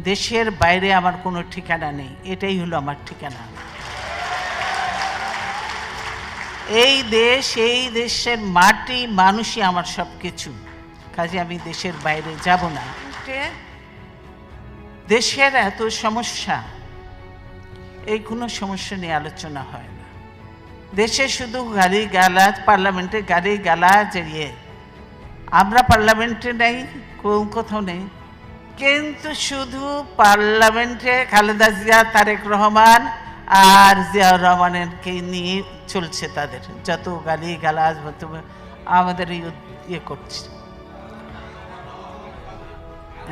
দেশের বাইরে আমার কোনো ঠিকানা নেই, এটাই হলো আমার ঠিকানা। এই দেশ, এই দেশের মাটি মানুষই আমার সব কিছু, কাজে আমি দেশের বাইরে যাব না। দেশের এত সমস্যা, এই কোনো সমস্যা নিয়ে আলোচনা হয় না। দেশে শুধু গালি গালাজ, পার্লামেন্টে গালি গালাজ, আমরা পার্লামেন্টে নেই, কোথাও নেই, কিন্তু শুধু পার্লামেন্টে খালেদা জিয়া, তারেক রহমান আর জিয়াউর রহমানকে নিয়ে চলছে, তাদের যত গালি গালাজ আমাদের ইয়ে করছে।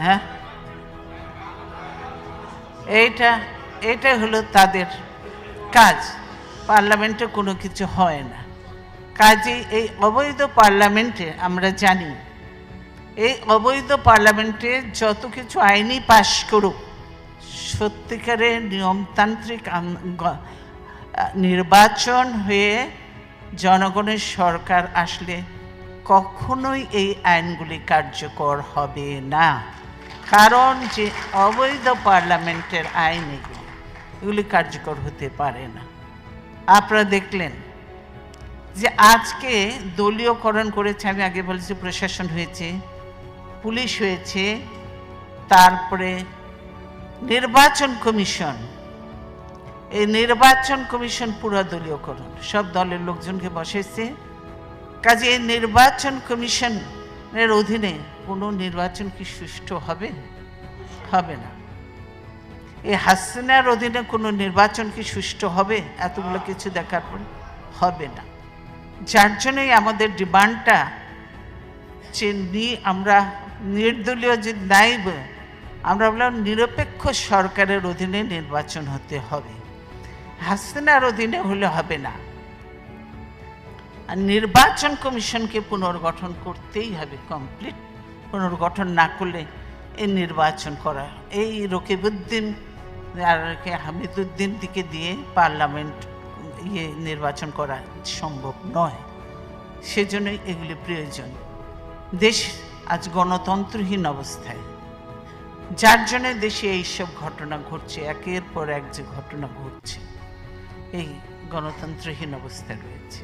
হ্যাঁ, এইটা হলো তাদের কাজ। পার্লামেন্টে কোনো কিছু হয় না, কাজে এই অবৈধ পার্লামেন্টে আমরা জানি, এই অবৈধ পার্লামেন্টে যত কিছু আইনি পাশ করুক, সত্যিকারের নিয়মতান্ত্রিক নির্বাচন হয়ে জনগণের সরকার আসলে কখনোই এই আইনগুলি কার্যকর হবে না। কারণ যে অবৈধ পার্লামেন্টের আইন এগুলি কার্যকর হতে পারে না। আপনারা দেখলেন যে আজকে দলীয়করণ করেছে, আমি আগে বলেছি প্রশাসন হয়েছে, পুলিশ হয়েছে, তারপরে নির্বাচন কমিশন। এই নির্বাচন কমিশন পুরো দলীয়করণ, সব দলের লোকজনকে বসেছে। কাজে এই নির্বাচন কমিশনের অধীনে কোনো নির্বাচন কি সুষ্ঠু হবে? হবে না। এই হাসিনার অধীনে কোনো নির্বাচন কি সুষ্ঠু হবে? এতগুলো কিছু দেখার পর হবে না। যার জন্যই আমাদের ডিমান্ডটা যে আমরা নির্দলীয় যে নাইব, আমরা বললাম নিরপেক্ষ সরকারের অধীনে নির্বাচন হতে হবে, হাসিনার অধীনে হলে হবে না। আর নির্বাচন কমিশনকে পুনর্গঠন করতেই হবে, কমপ্লিট পুনর্গঠন না করলে এই নির্বাচন করা, এই রকিবউদ্দিন আর হামিদুদ্দিন দিকে দিয়ে পার্লামেন্ট নির্বাচন করা সম্ভব নয়। সেজন্যই এগুলি প্রয়োজন। দেশ আজ গণতন্ত্রহীন অবস্থায়, যার জন্য দেশে এইসব ঘটনা ঘটছে, একের পর এক যে ঘটনা ঘটছে, এই গণতন্ত্রহীন অবস্থায় রয়েছে।